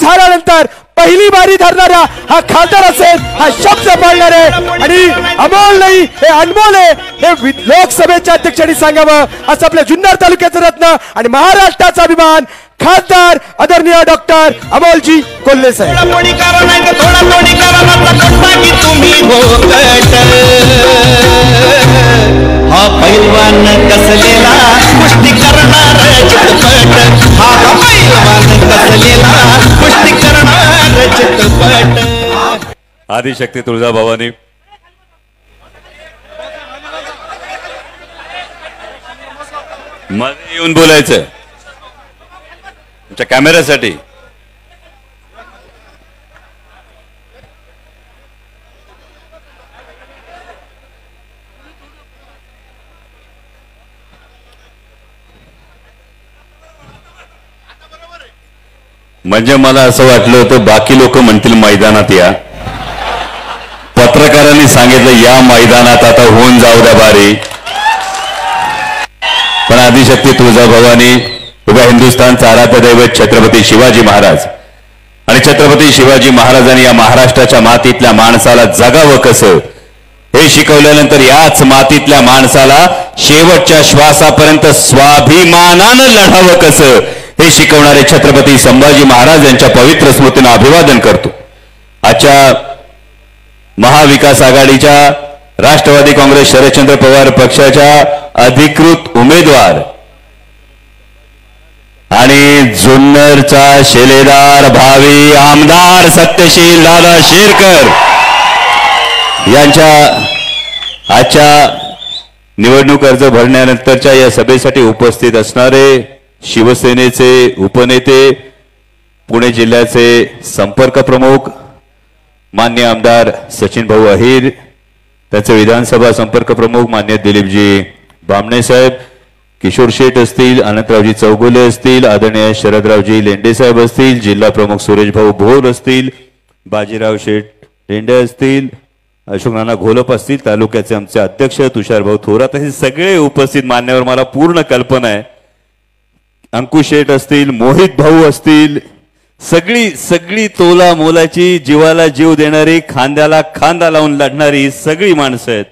झाल्यानंतर पहिली बारी धरणारा हा खासदार असेल, हा शब्द पाळणार आहे आणि अमोल नाही हे अनमोल आहे हे लोकसभेच्या अध्यक्षांनी सांगावं असं आपल्या जुन्नर तालुक्याचं रत्न आणि महाराष्ट्राचा अभिमान खासदार आदरणीय डॉक्टर अमोलजी कोल्हे साहेब. हा पैलवान कसलेला कुस्ती करणार चितपट, हा पैलवान कसलेला कुस्ती करणार चितपट. आदिशक्ती तुळजाभवानी मध्ये येऊन बोलायचं तुमच्या कॅमेऱ्यासाठी. म्हणजे मला असं वाटलं होतं बाकी लोक म्हणतील मैदानात या, पत्रकारांनी सांगितलं या मैदानात आता होऊन जाऊ द्या बारी. पण आदिशक्ती तुळजाभवानी उभ्या हिंदुस्थानचा आराध्य दैवत छत्रपती शिवाजी महाराज आणि छत्रपती शिवाजी महाराजांनी या महाराष्ट्राच्या मातीतल्या माणसाला जगावं कसं हे शिकवल्यानंतर याच मातीतल्या माणसाला शेवटच्या श्वासापर्यंत स्वाभिमानानं लढावं कसं हे शिकवणारे छत्रपती संभाजी महाराज यांच्या पवित्र स्मृतींना अभिवादन करतो. आजच्या महाविकास आघाडीच्या राष्ट्रवादी काँग्रेस शरदचंद्र पवार पक्षाच्या अधिकृत उमेदवार आणि जुन्नरचा शिलेदार भावी आमदार सत्यशील दादा शेरकर यांच्या आजच्या निवडणूक अर्ज भरण्यानंतरच्या या सभेसाठी उपस्थित असणारे शिवसेनेचे उपनेते, पुणे जिल्ह्याचे संपर्क प्रमुख मान्य आमदार सचिन भाऊ अहिर, त्याचे विधानसभा संपर्क प्रमुख मान्य दिलीपजी बामणे साहेब, किशोर शेठ असतील, अनंतरावजी चौगुले असतील, आदरणीय शरदरावजी लेंडे साहेब असतील, जिल्हा प्रमुख सुरेश भाऊ भोर असतील, बाजीराव शेठ लेंडे असतील, अशोक नाना घोलप असतील, तालुक्याचे आमचे अध्यक्ष तुषार भाऊ थोरात, हे सगळे उपस्थित मान्यवर मला पूर्ण कल्पना आहे. अंकुश शेठ असतील, मोहित भाऊ असतील, सगळी तोला मोलाची जीवाला जीव देणारी खांद्याला खांदा लावून लढणारी सगळी माणसं आहेत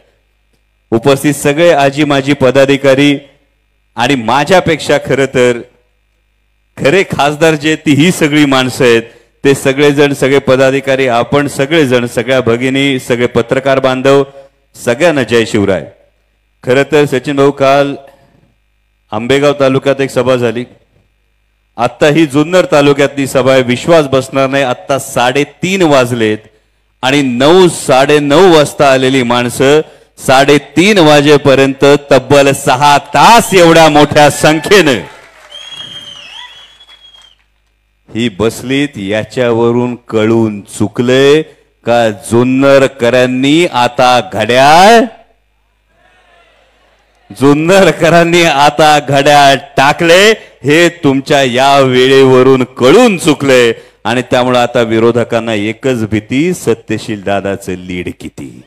उपस्थित. सगळे आजी माजी पदाधिकारी आणि माझ्यापेक्षा खरे खासदार जे ती ही सगळी माणसं आहेत ते सगळेजण, सगळे पदाधिकारी, आपण सगळेजण, सगळ्या भगिनी, सगळे पत्रकार बांधव, सगळ्यांना जय शिवराय. खरं तर सचिन भाऊ काल आंबेगाव तालुक्यात एक सभा झाली, आत्ता ही जुन्नर तालुक्यातली सभा आहे. विश्वास बसणार नाही, आत्ता 3:30 वाजलेत आणि 9-9:30 वाजता आलेली माणसं 3:30 वाजेपर्यंत तब्बल 6 तास एवढ्या मोठ्या संख्येनं ही बसलीत. याच्यावरून कळून चुकले का जुन्नरकरांनी आता घड्याळ टाकले हे तुमच्या या वेळेवरून कळून चुकले आणि त्यामुळे आता विरोधकांना एकच भीती, सत्यशील दादाचं लीड किती.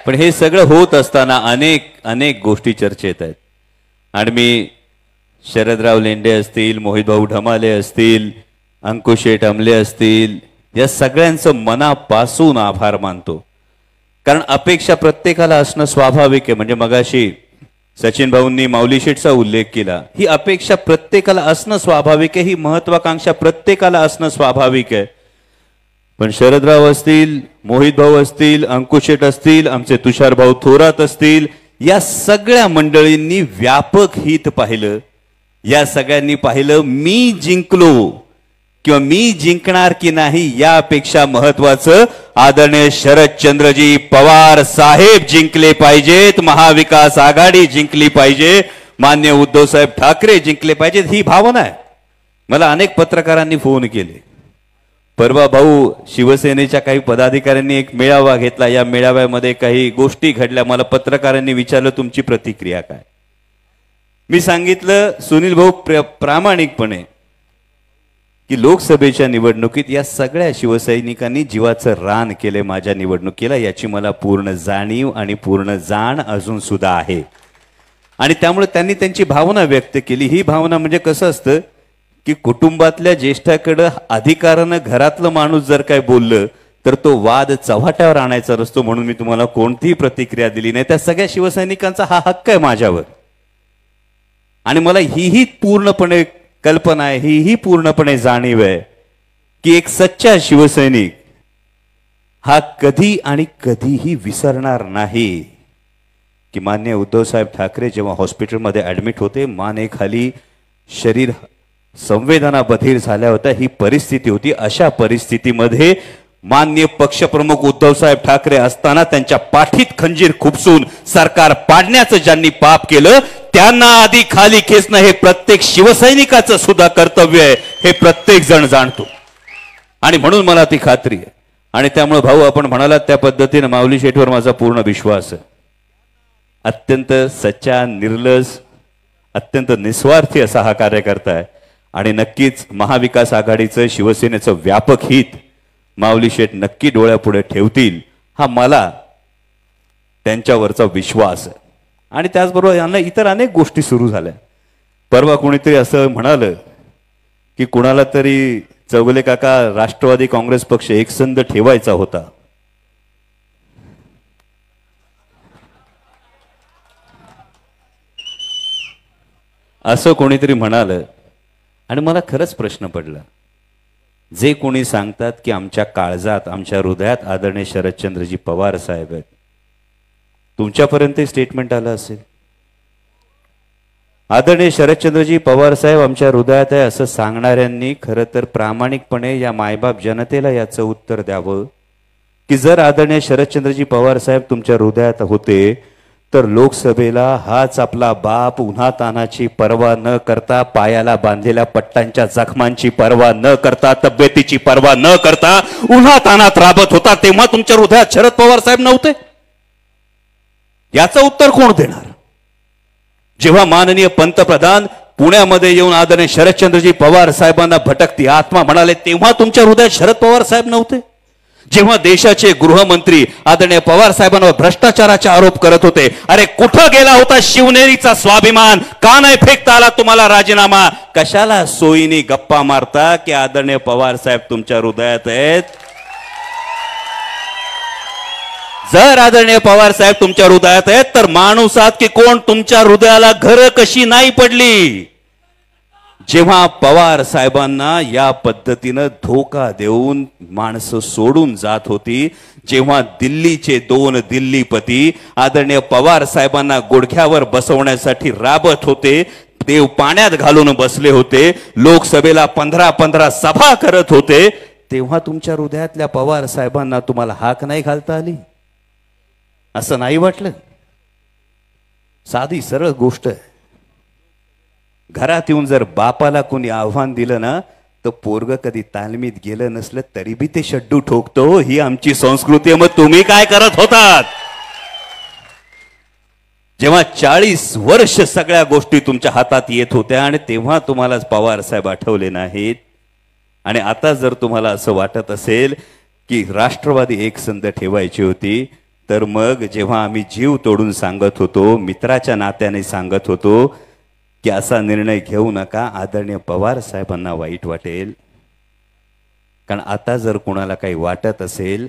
पण हे सगळं होत असताना अनेक गोष्टी चर्चेत आहेत आणि मी शरदराव लेंडे असतील, मोहित भाऊ ढमाले असतील, अंकुश शेठ अमले असतील, या सगळ्यांचं मनापासून आभार मानतो. कारण अपेक्षा प्रत्येकाला असणं स्वाभाविक आहे. म्हणजे मगाशी सचिन भाऊंनी माऊली शेठचा उल्लेख केला, ही अपेक्षा प्रत्येकाला असणं स्वाभाविक आहे, ही महत्वाकांक्षा प्रत्येकाला असणं स्वाभाविक आहे. पण शरदराव असतील, मोहित भाऊ असतील, अंकुश शेठ असतील, आमचे तुषार भाऊ थोरात असतील, या सगळ्या मंडळींनी व्यापक हित पाहिलं. या सगळ्यांनी पाहिलं मी जिंकलो किंवा मी जिंकणार की नाही यापेक्षा महत्वाचं आदरणीय शरदचंद्रजी पवार साहेब जिंकले पाहिजेत, महाविकास आघाडी जिंकली पाहिजे, मान्य उद्धव साहेब ठाकरे जिंकले पाहिजेत, ही भावना आहे. मला अनेक पत्रकारांनी फोन केले. परवा भाऊ शिवसेनेच्या काही पदाधिकाऱ्यांनी एक मेळावा घेतला, या मेळाव्यामध्ये काही गोष्टी घडल्या. मला पत्रकारांनी विचारलं तुमची प्रतिक्रिया काय. मी सांगितलं सुनील भाऊ प्रामाणिकपणे की लोकसभेच्या निवडणुकीत या सगळ्या शिवसैनिकांनी जीवाचं रान केले माझ्या निवडणुकीला, याची मला पूर्ण जाणीव आणि पूर्ण जाण अजून सुद्धा आहे. आणि त्यामुळे त्यांनी त्यांची भावना व्यक्त केली. ही भावना म्हणजे कसं असतं की कुटुंबातल्या ज्येष्ठाकडं अधिकारानं घरातलं माणूस जर काय बोललं तर तो वाद चव्हाट्यावर आणायचा नसतो, म्हणून मी तुम्हाला कोणतीही प्रतिक्रिया दिली नाही. त्या सगळ्या शिवसैनिकांचा हा हक्क आहे माझ्यावर. आणि मला ही पूर्णपणे कल्पना आहे, ही पूर्णपणे जाणीव आहे की एक सच्चा शिवसैनिक हा कधी आणि कधीही विसरणार नाही की माननीय उद्धवसाहेब ठाकरे जेव्हा हॉस्पिटलमध्ये ऍडमिट होते, मानेखाली शरीर संवेदना बधीर झाल्या होत्या, ही परिस्थिती होती. अशा परिस्थितीमध्ये माननीय पक्षप्रमुख उद्धवसाहेब ठाकरे असताना त्यांच्या पाठीत खंजीर खुपसून सरकार पाडण्याचं ज्यांनी पाप केलं त्यांना आधी खाली खेचणं हे प्रत्येक शिवसैनिकाचं सुद्धा कर्तव्य आहे, हे प्रत्येक जण जाणतो. आणि म्हणून मला ती खात्री आहे. आणि त्यामुळे भाऊ आपण म्हणालात त्या पद्धतीने माऊली शेठवर माझा पूर्ण विश्वास आहे. अत्यंत सच्चा, निर्लज, अत्यंत निस्वार्थी असा हा कार्यकर्ता आहे. आणि नक्कीच महाविकास आघाडीचं, शिवसेनेचं व्यापक हित माऊली शेठ नक्की डोळ्यापुढे ठेवतील, हा मला त्यांच्यावरचा विश्वास आहे. आणि त्याचबरोबर यांना इतर अनेक गोष्टी सुरू झाल्या. परवा कोणीतरी असं म्हणालं की कुणाला तरी चौगुले काका राष्ट्रवादी काँग्रेस पक्ष एकसंध ठेवायचा होता. असं कोणीतरी म्हणालं. आणि मला खरंच प्रश्न पडला, जे कोणी सांगतात की आमच्या काळजात, आमच्या हृदयात आदरणीय शरदचंद्रजी पवार साहेब आहेत, तुमच्यापर्यंत स्टेटमेंट आलं असेल, आदरणीय शरदचंद्रजी पवार साहेब आमच्या हृदयात आहे असं सांगणाऱ्यांनी खरं तर प्रामाणिकपणे या मायबाप जनतेला याचं उत्तर द्यावं की जर आदरणीय शरदचंद्रजी पवार साहेब तुमच्या हृदयात होते तर लोकसभेला हाच आपला बाप उन्हातानाची पर्वा न करता, पायाला बांधलेल्या पट्ट्यांच्या जखमांची पर्वा न करता, तब्येतीची पर्वा न करता उन्हातानात राबत होता, तेव्हा तुमच्या हृदयात शरद पवार साहेब नव्हते? याचं उत्तर कोण देणार? जेव्हा माननीय पंतप्रधान पुण्यामध्ये येऊन आदरणीय शरदचंद्रजी पवार साहेबांना भटकती आत्मा म्हणाले, तेव्हा तुमच्या हृदयात शरद पवार साहेब नव्हते? जेव्हा देशाचे गृहमंत्री आदरणीय पवार साहेबांवर भ्रष्टाचाराचे आरोप करत होते, अरे कुठं गेला होता शिवनेरीचा स्वाभिमान? का नाही फेकता आला तुम्हाला राजीनामा? कशाला सोयीनी गप्पा मारता की आदरणीय पवार साहेब तुमच्या हृदयात आहेत? जर आदरणीय पवार साहेब तुमच्या हृदयात आहेत तर माणूस आहात की कोण तुमच्या हृदयाला घर कशी नाही पडली? जेव्हा पवार साहेबांना या पद्धतीनं धोका देऊन माणसं सोडून जात होती, जेव्हा दिल्लीचे 2 दिल्लीपती आदरणीय पवार साहेबांना गुडघ्यावर बसवण्यासाठी राबत होते, देव पाण्यात घालून बसले होते, लोकसभेला 15 सभा करत होते, तेव्हा तुमच्या हृदयातल्या पवार साहेबांना तुम्हाला हाक नाही घालता आली? असं नाही वाटलं? साधी सरळ गोष्ट आहे. घरात येऊन जर बापाला कोणी आव्हान दिलं ना तर पोरग कधी तालमीत गेलं नसलं तरी बी ते शड्डू ठोकतो. ही आमची संस्कृती आहे. मग तुम्ही काय करत होतात? जेव्हा 40 वर्ष सगळ्या गोष्टी तुमच्या हातात येत होत्या आणि तेव्हा तुम्हाला पवार साहेब आठवले नाहीत. आणि आता जर तुम्हाला असं वाटत असेल की राष्ट्रवादी एकसंध ठेवायची होती, तर मग जेव्हा आम्ही जीव तोडून सांगत होतो, मित्राच्या नात्याने सांगत होतो की असा निर्णय घेऊ नका, आदरणीय पवार साहेबांना वाईट वाटेल. कारण आता जर कोणाला काही वाटत असेल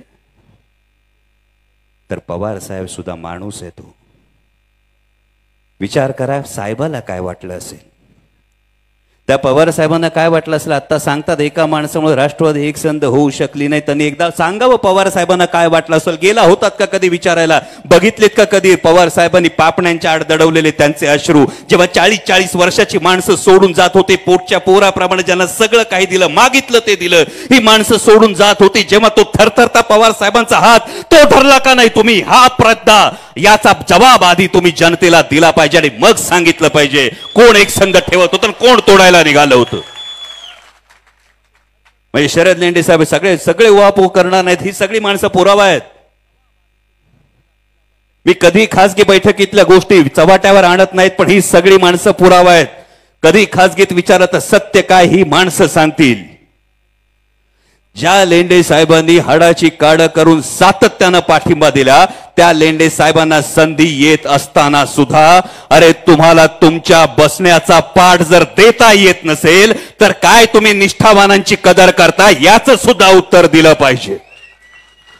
तर पवार साहेब सुद्धा माणूस आहे. तो विचार करा, साहेबाला काय वाटलं असेल, त्या पवार साहेबांना काय वाटलं असेल. आता सांगतात एका माणसामुळे राष्ट्रवादी एकसंध होऊ शकली नाही. त्यांनी एकदा सांगावं पवार साहेबांना काय वाटलं असेल. गेला होतात का कधी विचारायला? बघितलेत का कधी पवार साहेबांनी पापण्यांच्या आड दडवलेले त्यांचे अश्रू? जेव्हा 40 वर्षाची माणसं सोडून जात होते, पोटच्या पोराप्रमाणे ज्यांना सगळं काही दिलं, मागितलं ते दिलं, ही माणसं सोडून जात होती, जेव्हा तो थरथरता पवार साहेबांचा हात तो धरला का नाही तुम्ही? हा प्रश्न, याचा जवाब आधी तुम्ही जनतेला दिला पाहिजे आणि मग सांगितलं पाहिजे कोण एक संघ ठेवत होतं, कोण तोडायला निघालं होतं. म्हणजे शरद लेंडे साहेब सगळे उहापोह करणार नाहीत, ही सगळी माणसं पुरावा आहेत. मी कधी खासगी बैठकीतल्या गोष्टी चव्हाट्यावर आणत नाहीत, पण ही सगळी माणसं पुरावा आहेत. कधी खासगीत विचारत सत्य काय ही माणसं सांगतील. ज्या लेंडे साहेबांनी हाडाची काढ करून सातत्यानं पाठिंबा दिला, त्या लेंडे साहेबांना संधी येत असताना सुद्धा अरे तुम्हाला तुमच्या बसण्याचा पाठ जर देता येत नसेल तर काय तुम्ही निष्ठावानांची कदर करता याचं सुद्धा उत्तर दिलं पाहिजे.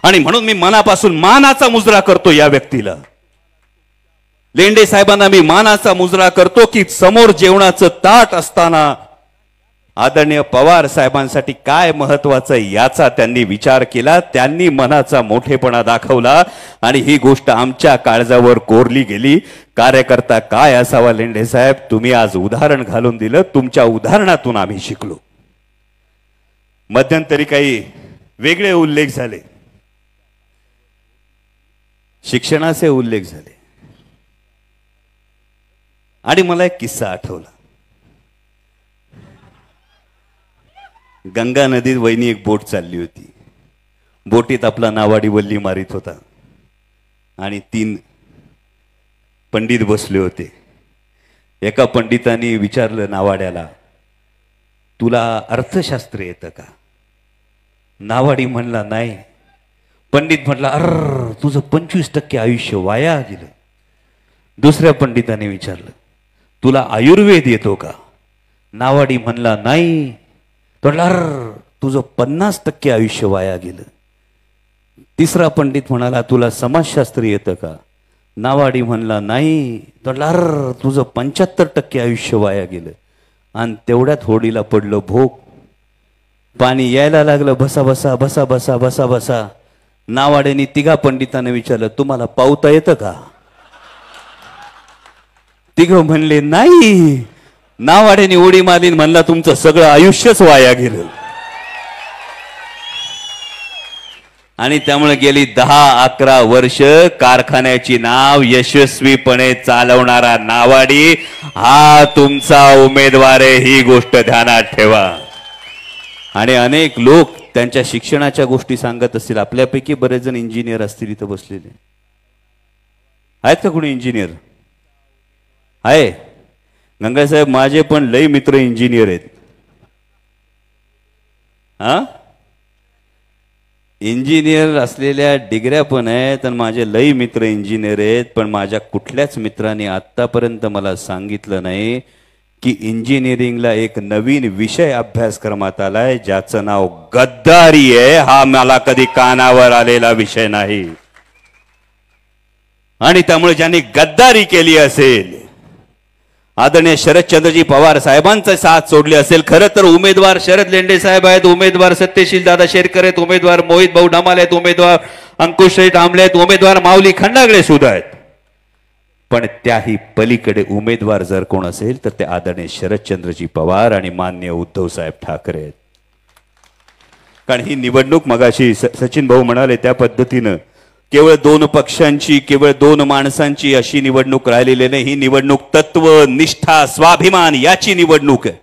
आणि म्हणून मी मनापासून मानाचा मुजरा करतो या व्यक्तीला. लेंडे साहेबांना मी मानाचा मुजरा करतो की समोर जेवणाचं ताट असताना आदरणीय पवार साहेबांसाठी काय महत्वाचं याचा त्यांनी विचार केला. त्यांनी मनाचा मोठेपणा दाखवला आणि ही गोष्ट आमच्या काळजावर कोरली गेली. कार्यकर्ता काय असावा लेंडे साहेब, तुम्ही आज उदाहरण घालून दिलं. तुमच्या उदाहरणातून आम्ही शिकलो. मध्यंतरी काही वेगळे उल्लेख झाले, शिक्षणाचे उल्लेख झाले आणि मला एक किस्सा आठवला. गंगा नदीत वहिनी एक बोट चालली होती. बोटीत आपला नावाडी वल्ली मारित होता आणि 3 पंडित बसले होते. एका पंडितांनी विचारलं नावाड्याला, तुला अर्थशास्त्र येतं का? नावाडी म्हणला नाही. पंडित म्हटला, अर तुझं 25% आयुष्य वाया गेलं. दुसऱ्या पंडिताने विचारलं, तुला आयुर्वेद येतो का? नावाडी म्हणला नाही. म्हटला, तुझं 50% आयुष्य वाया गेलं. तिसरा पंडित म्हणाला, तुला समाजशास्त्र येतं का? नावाडी म्हणला नाही. म्हटला, तुझं 75% आयुष्य वाया गेलं. आणि तेवढ्यात होडीला पडलं भोग. पाणी यायला लागलं बसा बसा बसा बसा बसा बसा. नावाड्याने 3 पंडितांना विचारलं, तुम्हाला पावता येतं का? 3 म्हणले नाही. नावाड्याने उडी मारली म्हणला, तुमचं सगळं आयुष्यच वाया गेलं. आणि त्यामुळे गेली 10-11 वर्ष कारखान्याची नाव यशस्वीपणे चालवणारा नावाडी हा तुमचा उमेदवार आहे, ही गोष्ट ध्यानात ठेवा. आणि अनेक लोक त्यांच्या शिक्षणाच्या गोष्टी सांगत असतील. आपल्यापैकी बरेच जण इंजिनियर असतील इथं बसलेले. आहेत का कोणी इंजिनियर? आहे. गंगा साहेब माझे पण लई मित्र इंजिनियर आहेत. हा, इंजिनियर असलेल्या डिग्र्या पण आहेत आणि माझे लई मित्र इंजिनियर आहेत. पण माझ्या कुठल्याच मित्राने आतापर्यंत मला सांगितलं नाही की इंजिनिअरिंगला एक नवीन विषय अभ्यासक्रमात आलाय ज्याचं नाव गद्दारी आहे. हा मला कधी कानावर आलेला विषय नाही. आणि त्यामुळे ज्यांनी गद्दारी केली असेल, आदरणीय शरदचंद्रजी पवार साहेबांचा साथ सोडली असेल. खरं तर उमेदवार शरद लेंडे साहेब आहेत, उमेदवार सत्यशील दादा शेरकर आहेत, उमेदवार मोहित भाऊ ढमाले आहेत, उमेदवार अंकुश आमले आहेत, उमेदवार माऊली खंडागळे सुद्धा आहेत. पण त्याही पलीकडे उमेदवार जर कोण असेल तर ते आदरणीय शरदचंद्रजी पवार आणि माननीय उद्धव साहेब ठाकरे आहेत. कारण ही निवडणूक मगाशी सचिन भाऊ म्हणाले त्या पद्धतीनं केवळ 2 पक्षांची, केवळ 2 माणसांची अशी निवडणूक राहिलेली नाही. ही निवडणूक तत्व, निष्ठा, स्वाभिमान याची निवडणूक आहे.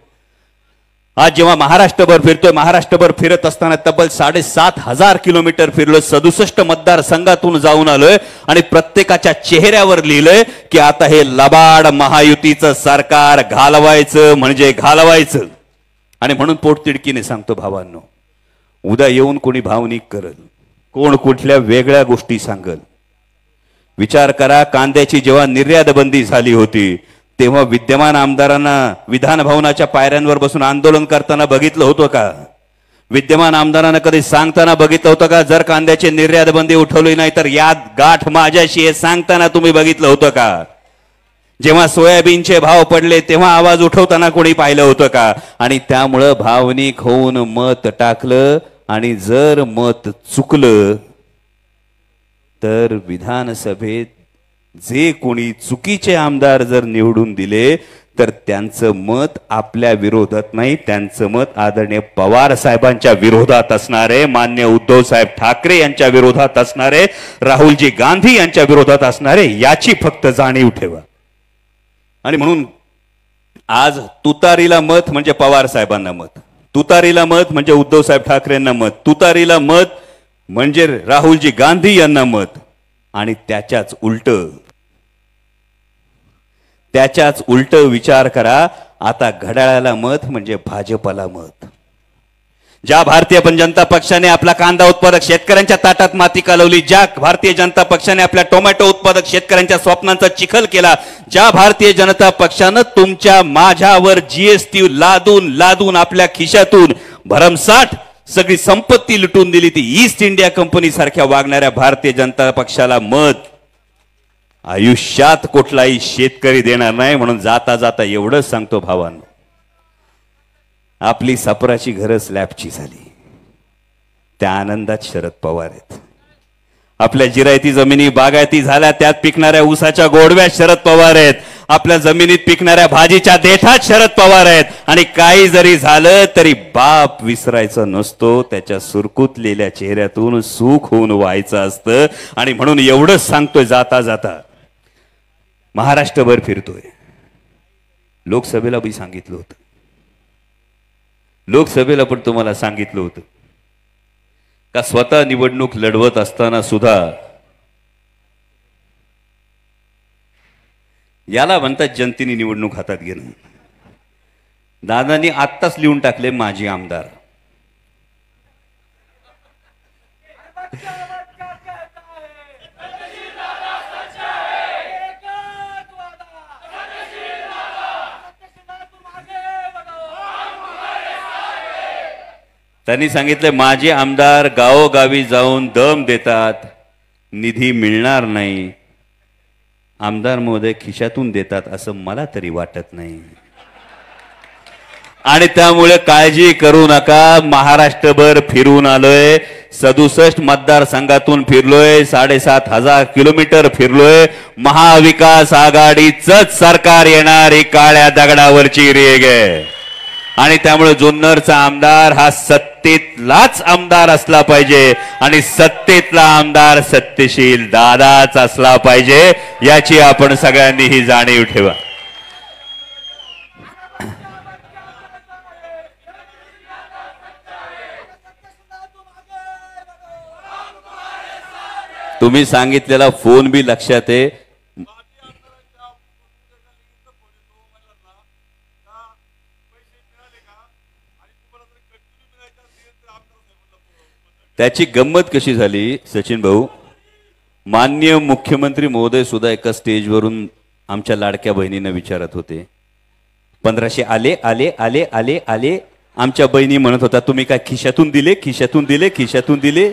आज जेव्हा महाराष्ट्रभर फिरतोय, महाराष्ट्रभर फिरत असताना तब्बल 7,500 किलोमीटर फिरलोय, 67 मतदारसंघातून जाऊन आलोय आणि प्रत्येकाच्या चेहऱ्यावर लिहिलंय की आता हे लबाड महायुतीचं सरकार घालवायचं म्हणजे घालवायचं. आणि म्हणून पोटतिडकीने सांगतो भावांनो, उद्या येऊन कोणी भावनिक करल, कोण कुठल्या वेगळ्या गोष्टी सांगल. विचार करा, कांद्याची जेव्हा निर्यात बंदी झाली होती तेव्हा विद्यमान आमदारांना विधान भवनाच्या पायऱ्यांवर बसून आंदोलन करताना बघितलं होतं का? विद्यमान आमदारांना कधी सांगताना बघितलं होतं का जर कांद्याची निर्यात बंदी उठवली नाही तर यात गाठ माझ्याशी हे सांगताना तुम्ही बघितलं होतं का? जेव्हा सोयाबीनचे भाव पडले तेव्हा आवाज उठवताना कोणी पाहिलं होतं का? आणि त्यामुळं भावनिक होऊन मत टाकलं आणि जर मत चुकलं तर विधानसभेत जे कोणी चुकीचे आमदार जर निवडून दिले तर त्यांचं मत आपल्या विरोधात नाही, त्यांचं मत आदरणीय पवार साहेबांच्या विरोधात असणारे, मान्य उद्धव साहेब ठाकरे यांच्या विरोधात असणारे, राहुलजी गांधी यांच्या विरोधात असणारे, याची फक्त जाणीव ठेवा. आणि म्हणून आज तुतारीला मत म्हणजे पवार साहेबांना मत, तुतारीला मत म्हणजे उद्धव साहेब ठाकरेंना मत, तुतारीला मत म्हणजे राहुलजी गांधी यांना मत. आणि त्याच्याच उलट विचार करा. आता घड्याळाला मत म्हणजे भाजपला मत. ज्या भारतीय जनता पक्षाने आपला कांदा उत्पादक शेतकऱ्यांच्या ताटात माती कालवली, ज्या भारतीय जनता पक्षाने आपल्या टोमॅटो उत्पादक शेतकऱ्यांच्या स्वप्नांचा चिखल केला, ज्या भारतीय जनता पक्षानं तुमच्या माझ्यावर जीएसटी लादून आपल्या खिशातून भरमसाठ सगळी संपत्ती लुटून दिली, ती ईस्ट इंडिया कंपनी सारख्या वागणाऱ्या भारतीय जनता पक्षाला मत आयुष्यात कुठलाही शेतकरी देणार नाही. म्हणून जाता जाता एवढंच सांगतो भावांनो, आपली सपराची घरं स्लॅबची झाली, त्या आनंदात शरद पवार आहेत. आपल्या जिरायती जमिनी बागायती झाल्या, त्यात पिकणाऱ्या ऊसाच्या गोडव्यात शरद पवार आहेत. आपल्या जमिनीत पिकणाऱ्या भाजीच्या देठात शरद पवार आहेत. आणि काही जरी झालं तरी बाप विसरायचा नसतो, त्याच्या सुरकुतलेल्या चेहऱ्यातून सुख होऊन व्हायचं असतं. आणि म्हणून एवढंच सांगतोय जाता जाता, महाराष्ट्रभर फिरतोय. लोकसभेला बी सांगितलं होतं, लोकसभेला पण तुम्हाला सांगितलं होतं का स्वतः निवडणूक लढवत असताना सुद्धा याला म्हणतात जनतेने निवडणूक हातात घेणं. दादांनी आत्ताच लिहून टाकले माजी आमदार. त्यांनी सांगितले माझे आमदार गावोगावी जाऊन दम देतात, निधी मिळणार नाही, आमदार महोदय खिशातून देतात असं मला तरी वाटत नाही. आणि त्यामुळे काळजी करू नका, महाराष्ट्रभर फिरून आलोय, 67 मतदारसंघातून फिरलोय, 7,500 किलोमीटर फिरलोय. महाविकास आघाडीचंच सरकार येणार ही काळ्या दगडावरची रेग आहे. आणि त्यामुळे जुन्नरचा आमदार हा सत्तेतलाच आमदार असला पाहिजे, आणि सत्तेतला आमदार सत्यशील दादाच असला पाहिजे, याची आपण सगळ्यांनी ही जाणीव ठेवा. तुम्ही सांगितलेला फोन बी लक्षात आहे. त्याची गंमत कशी झाली सचिन भाऊ, माननीय मुख्यमंत्री महोदय सुद्धा एका स्टेजवरून आमच्या लाडक्या बहिणींना विचारत होते, 1500 आले आले आले आले आले. आमच्या बहिणी म्हणत होता तुम्ही काय खिशातून दिले खिशातून दिले खिशातून दिले.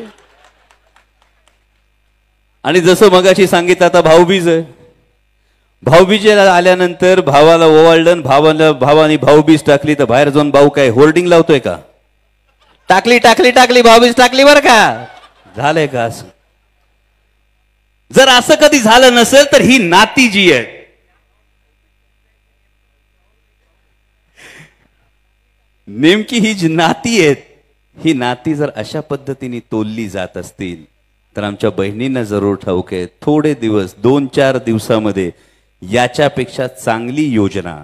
आणि जसं मगाशी सांगितलं आता भाऊबीज आहे, भाऊबीजेला आल्यानंतर भावाला ओवाळलं, भावाने भाऊबीज टाकली, तर बाहेर जाऊन भाऊ काय होर्डिंग लावतोय का, टाकली टाकली टाकली भाऊबीज टाकली बरं का, झालंय का असं. जर असं कधी झालं नसेल तर ही नाती जी आहे, नेमकी ही जी नाती आहेत, ही नाती जर अशा पद्धतीने तोलली जात असतील तर आमच्या बहिणींना जरूर ठाऊक आहे, थोडे दिवस 2-4 दिवसामध्ये याच्यापेक्षा चांगली योजना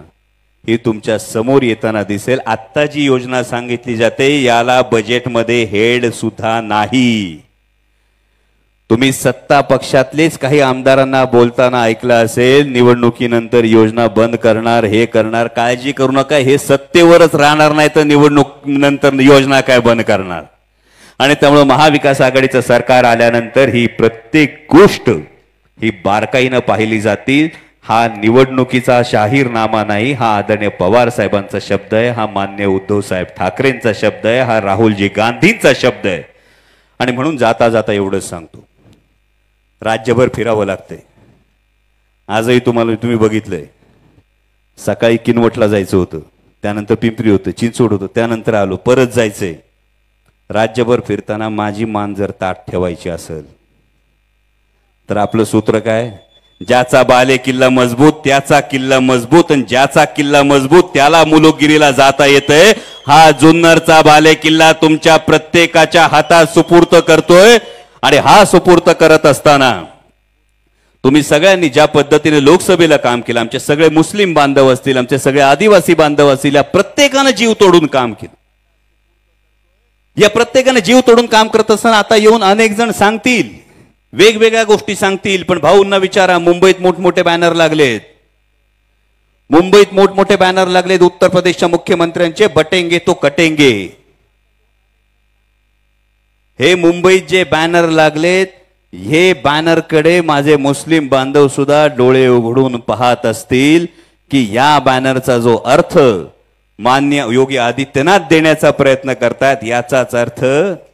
ही तुमच्या समोर येताना दिसेल. आत्ता जी योजना सांगितली जाते याला बजेटमध्ये हेड सुद्धा नाही. तुम्ही सत्ता पक्षातलेच काही आमदारांना बोलताना ऐकलं असेल, निवडणुकीनंतर योजना बंद करणार, हे करणार. काळजी करू नका, हे सत्तेवरच राहणार नाही तर निवडणूक नंतर योजना काय बंद करणार. आणि त्यामुळे महाविकास आघाडीचं सरकार आल्यानंतर ही प्रत्येक गोष्ट ही बारकाईनं पाहिली जातील. हा निवडणुकीचा जाहीरनामा नाही, हा आदरणीय पवार साहेबांचा शब्द आहे, हा मान्य उद्धव साहेब ठाकरेंचा शब्द आहे, हा राहुलजी गांधींचा शब्द आहे. आणि म्हणून जाता जाता एवढंच सांगतो, राज्यभर फिरावं लागतंय. आजही तुम्ही बघितलंय, सकाळी किनवटला जायचं होतं, त्यानंतर पिंपरी होतं, चिंचवड होतं, त्यानंतर आलो, परत जायचंय. राज्यभर फिरताना माझी मान जर ताट ठेवायची असेल तर आपलं सूत्र काय, ज्याचा बाले किल्ला मजबूत त्याचा किल्ला मजबूत, आणि ज्याचा किल्ला मजबूत त्याला मुलुकगिरीला जाता येतंय. हा जुन्नरचा बाले किल्ला तुमच्या प्रत्येकाच्या हातात सुपूर्त करतोय. आणि हा सुपूर्त करत असताना तुम्ही सगळ्यांनी ज्या पद्धतीने लोकसभेला काम केलं, आमचे सगळे मुस्लिम बांधव असतील, आमचे सगळे आदिवासी बांधव असतील, या प्रत्येकानं जीव तोडून काम केलं. या प्रत्येकाने जीव तोडून काम करत असताना आता येऊन अनेक जण सांगतील, वेगवेगळ्या गोष्टी सांगतील, पण भाऊंना विचारा, मुंबईत मोठमोठे बॅनर लागलेत, मुंबईत मोठमोठे बॅनर लागलेत उत्तर प्रदेशच्या मुख्यमंत्र्यांचे, बटेंगे तो कटेंगे. हे मुंबईत जे बॅनर लागलेत, हे बॅनरकडे माझे मुस्लिम बांधव सुद्धा डोळे उघडून पाहत असतील की या बॅनरचा जो अर्थ मान्य योगी आदित्यनाथ देण्याचा प्रयत्न करतात, याचाच अर्थ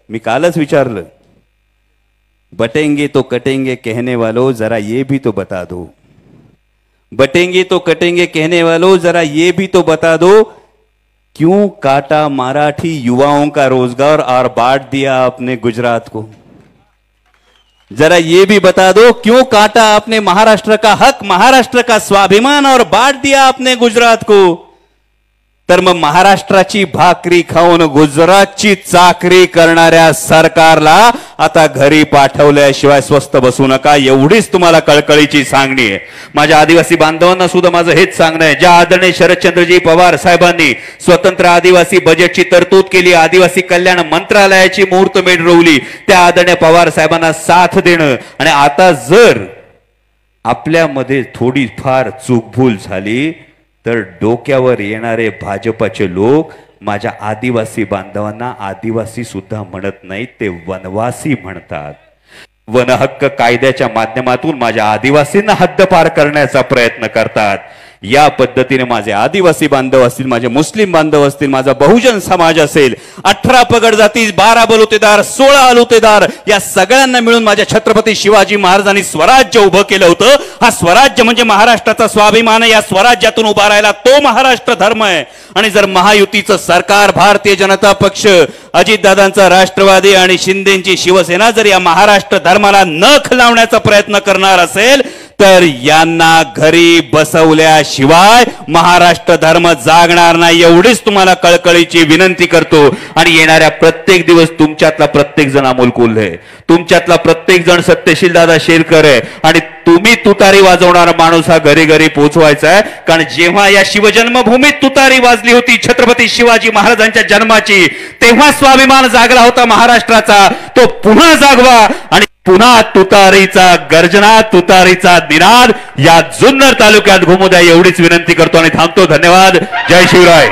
मी कालच विचारलं, बटेंगे तो कटेंगे कहने वालों जरा ये भी तो बता दो, बटेंगे तो कटेंगे कहने वालों जरा ये भी तो बता दो, क्यों काटा मराठी युवाओं का रोजगार और बांट दिया आपने गुजरात को? जरा ये भी बता दो, क्यों काटा आपने महाराष्ट्र का हक, महाराष्ट्र का स्वाभिमान और बांट दिया आपने गुजरात को? तर मग महाराष्ट्राची भाकरी खाऊन गुजरातची चाकरी करणाऱ्या सरकारला आता घरी पाठवल्याशिवाय स्वस्थ बसू नका, एवढीच तुम्हाला कळकळीची सांगणी आहे. माझ्या आदिवासी बांधवांना सुद्धा माझं हेच सांगणं आहे, ज्या आदरणीय शरदचंद्रजी पवार साहेबांनी स्वतंत्र आदिवासी बजेटची तरतूद केली, आदिवासी कल्याण मंत्रालयाची मुहूर्तमेढ रोवली, त्या आदरणीय पवार साहेबांना साथ देणं. आणि आता जर आपल्यामध्ये थोडी फार चूकभूल झाली तर डोक्यावर येणारे भाजपचे लोक माझ्या आदिवासी बांधवांना आदिवासी सुद्धा म्हणत नाहीत, ते वनवासी म्हणतात. वन हक्क कायद्याच्या माध्यमातून माझ्या आदिवासींना हद्दपार करण्याचा प्रयत्न करतात. या पद्धतीने माझे आदिवासी बांधव असतील, माझे मुस्लिम बांधव असतील, माझा बहुजन समाज असेल, 18 पगड जाती, 12 बलुतेदार, 16 अलुतेदार, या सगळ्यांना मिळून माझ्या छत्रपती शिवाजी महाराजांनी स्वराज्य उभं केलं होतं. हा स्वराज्य म्हणजे महाराष्ट्राचा स्वाभिमान आहे. या स्वराज्यातून उभा राहिला तो महाराष्ट्र धर्म आहे. आणि जर महायुतीचं सरकार, भारतीय जनता पक्ष, अजितदादांचा राष्ट्रवादी आणि शिंदेची शिवसेना जर या महाराष्ट्र धर्माला नख लावण्याचा प्रयत्न करणार असेल तर यांना घरी बसवल्याशिवाय महाराष्ट्र धर्म जागणार नाही, एवढीच तुम्हाला कळकळीची विनंती करतो. आणि येणाऱ्या प्रत्येक दिवस तुमच्यातला प्रत्येक जण अमोल कोल्हे, तुमच्यातला प्रत्येक जण सत्यशील दादा शेरकर आहे. आणि तुम्ही तुतारी वाजवणारा माणूस हा घरी घरी पोहोचवायचा आहे. कारण जेव्हा या शिवजन्मभूमीत तुतारी वाजली होती छत्रपती शिवाजी महाराजांच्या जन्माची, तेव्हा स्वाभिमान जागला होता महाराष्ट्राचा, तो पुन्हा जागवा. आणि पुन्हा तुतारीचा गर्जना, तुतारीचा निनाद या जुन्नर तालुक्यात घुमू द्या, एवढीच विनंती करतो आणि थांबतो. धन्यवाद. जय शिवराय.